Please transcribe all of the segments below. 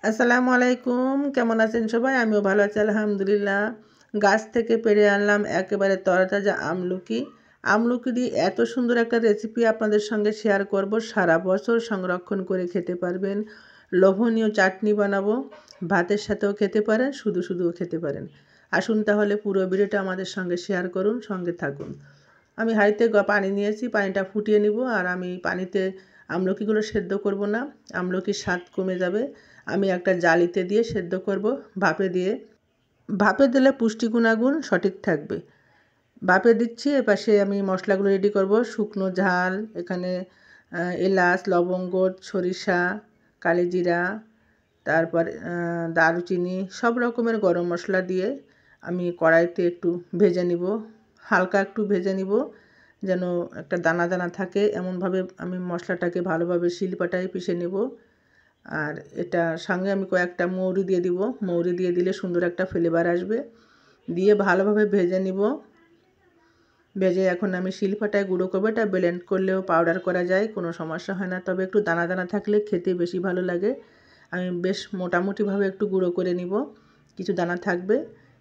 আসসালামু আলাইকুম, কেমন আছেন সবাই? আমিও ভালো আছি আলহামদুলিল্লাহ। গাছ থেকে পেড়ে আনলাম একেবারে তরতাজা আমলকি। আমলকি দিয়ে এত সুন্দর একটা রেসিপি আপনাদের সঙ্গে শেয়ার করব, সারা বছর সংরক্ষণ করে খেতে পারবেন। লোভনীয় চাটনি বানাবো, ভাতের সাথেও খেতে পারেন, শুধু শুধুও খেতে পারেন। আসুন তাহলে পুরো ভিডিওটা আমাদের সঙ্গে শেয়ার করুন, সঙ্গে থাকুন। আমি হাঁড়িতে পানি নিয়েছি, পানিটা ফুটিয়ে নিব। আর আমি পানিতে আমলকিগুলো সেদ্ধ করব না, আমলকির স্বাদ কমে যাবে। আমি একটা জালিতে দিয়ে সেদ্ধ করব, ভাপে দিয়ে। ভাপে দিলে পুষ্টি গুণাগুণ সঠিক থাকবে। ভাপে দিচ্ছি। এপাশে আমি মশলাগুলো রেডি করব। শুকনো ঝাল, এখানে এলাচ, লবঙ্গ, সরিষা, কালিজিরা, তারপর দারুচিনি, সব রকমের গরম মশলা দিয়ে আমি কড়াইতে একটু ভেজে নিব, হালকা একটু ভেজে নিব, যেন একটা দানা দানা থাকে এমনভাবে আমি মশলাটাকে ভালোভাবে শিলপাটায় পিষে নেব। আর এটা সঙ্গে আমি কয়েকটা মৌরি দিয়ে দিব। মৌরি দিয়ে দিলে সুন্দর একটা ফ্লেভার আসবে। দিয়ে ভালোভাবে ভেজে নিব। ভেজে এখন আমি শিলপাটায় গুঁড়ো করবো। এটা ব্লেন্ড করলেও পাউডার করা যায়, কোনো সমস্যা হয় না, তবে একটু দানা দানা থাকলে খেতে বেশি ভালো লাগে। আমি বেশ মোটামুটিভাবে একটু গুঁড়ো করে নিব, কিছু দানা থাকবে।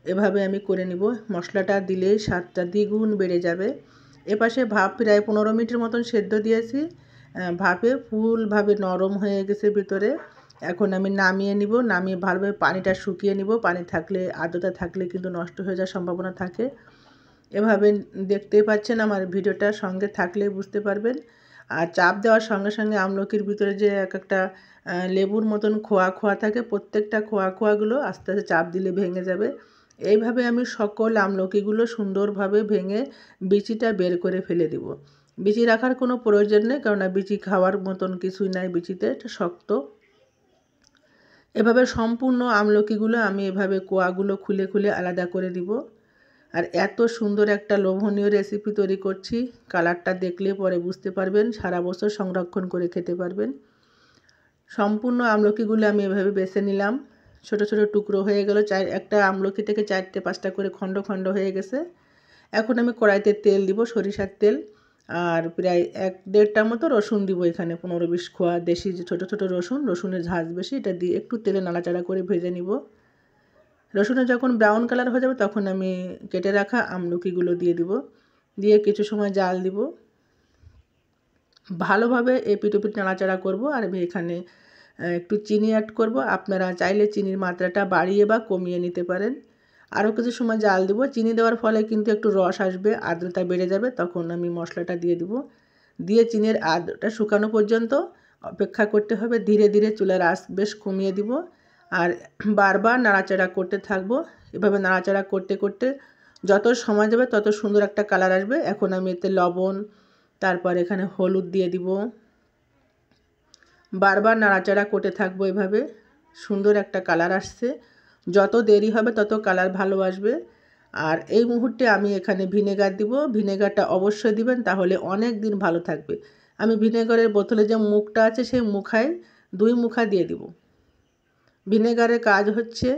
এভাবে আমি করে নিব। মশলাটা দিলেই স্বাদটা দ্বিগুণ বেড়ে যাবে। এপাশে ভাপ প্রায় 15 মিনিটের মতন সেদ্ধ দিয়েছি। ভাপে ফুলভাবে নরম হয়ে গেছে ভিতরে। এখন আমি নামিয়ে নিব। নামিয়ে ভালোভাবে পানিটা শুকিয়ে নিব। পানি থাকলে, আর্দ্রতা থাকলে কিন্তু নষ্ট হয়ে যাওয়ার সম্ভাবনা থাকে। এভাবে দেখতেই পাচ্ছেন, আমার ভিডিওটা সঙ্গে থাকলে বুঝতে পারবেন। আর চাপ দেওয়ার সঙ্গে সঙ্গে আমলকির ভিতরে যে এক একটা লেবুর মতন খোয়া খোয়া থাকে, প্রত্যেকটা খোয়া খোয়াগুলো আস্তে আস্তে চাপ দিলে ভেঙে যাবে। এইভাবে আমি সকল আমলকিগুলো সুন্দরভাবে ভেঙে বিচিটা বের করে ফেলে দিব। বিচি রাখার কোনো প্রয়োজন নেই, কেননা বিচি খাওয়ার মতন কিছুই নাই বিচিতে, এটা শক্ত। এভাবে সম্পূর্ণ আমলকিগুলো আমি এভাবে কোয়াগুলো খুলে খুলে আলাদা করে দিব। আর এত সুন্দর একটা লোভনীয় রেসিপি তৈরি করছি, কালারটা দেখলে পরে বুঝতে পারবেন, সারা বছর সংরক্ষণ করে খেতে পারবেন। সম্পূর্ণ আমলকিগুলো আমি এভাবে বেছে নিলাম। ছোট ছোট টুকরো হয়ে গেল, একটা আমলকি থেকে 4-5টা করে খণ্ড খণ্ড হয়ে গেছে। এখন আমি কড়াইতে তেল দিব, সরিষার তেল। আর প্রায় 1-1.5টা মতো রসুন দিব, এখানে 15-20 কোয়া দেশি যে ছোটো ছোটো রসুন, রসুনের ঝাঁজ বেশি, এটা দিয়ে একটু তেলে নাড়াচাড়া করে ভেজে নিব। রসুনের যখন ব্রাউন কালার হয়ে যাবে তখন আমি কেটে রাখা আমলকিগুলো দিয়ে দিব। দিয়ে কিছু সময় জাল দিব, ভালোভাবে এপিট ওপিট নাড়াচাড়া করব। আর আমি এখানে একটু চিনি অ্যাড করব। আপনারা চাইলে চিনির মাত্রাটা বাড়িয়ে বা কমিয়ে নিতে পারেন। আরও কিছু সময় জাল দিব। চিনি দেওয়ার ফলে কিন্তু একটু রস আসবে, আর্দ্রতা বেড়ে যাবে, তখন আমি মশলাটা দিয়ে দিব। দিয়ে চিনির আর্দ্রতা শুকানো পর্যন্ত অপেক্ষা করতে হবে। ধীরে ধীরে চুলার আঁচ বেশ কমিয়ে দিব। আর বারবার নাড়াচাড়া করতে থাকবো। এভাবে নাড়াচাড়া করতে করতে যত সময় যাবে তত সুন্দর একটা কালার আসবে। এখন আমি এতে লবণ, তারপর এখানে হলুদ দিয়ে দিব। বারবার নাড়াচাড়া করতে থাকবো। এভাবে সুন্দর একটা কালার আসছে। যত দেরি হবে তত কালার ভালো আসবে। আর এই মুহূর্তে আমি এখানে ভিনেগার দিব। ভিনেগারটা অবশ্যই দিবেন, তাহলে অনেক দিন ভালো থাকবে। আমি ভিনেগারের বোতলে যে মুখটা আছে সেই মুখায় 2 মুখা দিয়ে দিব। ভিনেগারের কাজ হচ্ছে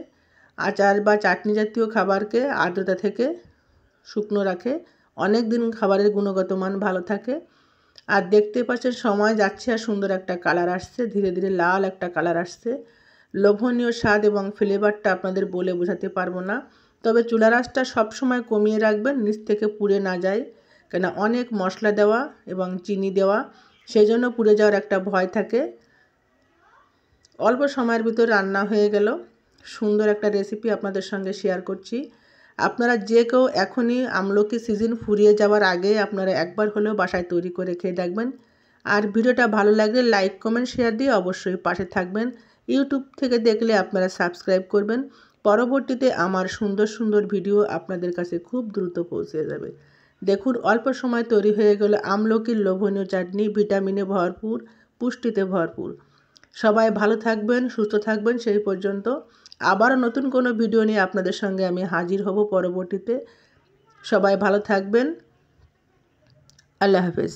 আচার বা চাটনি জাতীয় খাবারকে আর্দ্রতা থেকে শুকনো রাখে, অনেক দিন খাবারের গুণগত মান ভালো থাকে। আর দেখতে পাচ্ছেন সময় যাচ্ছে আর সুন্দর একটা কালার আসছে, ধীরে ধীরে লাল একটা কালার আসছে। লোভনীয় স্বাদ এবং ফ্লেভারটা আপনাদের বলে বোঝাতে পারবো না। তবে চুলার আঁচটা সবসময় কমিয়ে রাখবেন, নিচ থেকে পুড়ে না যায়, কেন অনেক মশলা দেওয়া এবং চিনি দেওয়া, সেই জন্য পুড়ে যাওয়ার একটা ভয় থাকে। অল্প সময়ের ভিতর রান্না হয়ে গেল। সুন্দর একটা রেসিপি আপনাদের সঙ্গে শেয়ার করছি। আপনারা যে কেউ এখনই আমলকি সিজন ফুরিয়ে যাওয়ার আগে আপনারা একবার হলেও বাসায় তৈরি করে খেয়ে দেখবেন। আর ভিডিওটা ভালো লাগলে লাইক, কমেন্ট, শেয়ার দিয়ে অবশ্যই পাশে থাকবেন। ইউটিউব থেকে দেখলে আপনারা সাবস্ক্রাইব করবেন। পরবর্তীতে আমার সুন্দর সুন্দর ভিডিও আপনাদের কাছে খুব দ্রুত পৌঁছে যাবে। দেখুন, অল্প সময় তৈরি হয়ে গেল আমলকির লোভনীয় চাটনি, ভিটামিনে ভরপুর, পুষ্টিতে ভরপুর। সবাই ভালো থাকবেন, সুস্থ থাকবেন। সেই পর্যন্ত আবারও নতুন কোনো ভিডিও নিয়ে আপনাদের সঙ্গে আমি হাজির হব পরবর্তীতে। সবাই ভালো থাকবেন। আল্লাহ হাফেজ।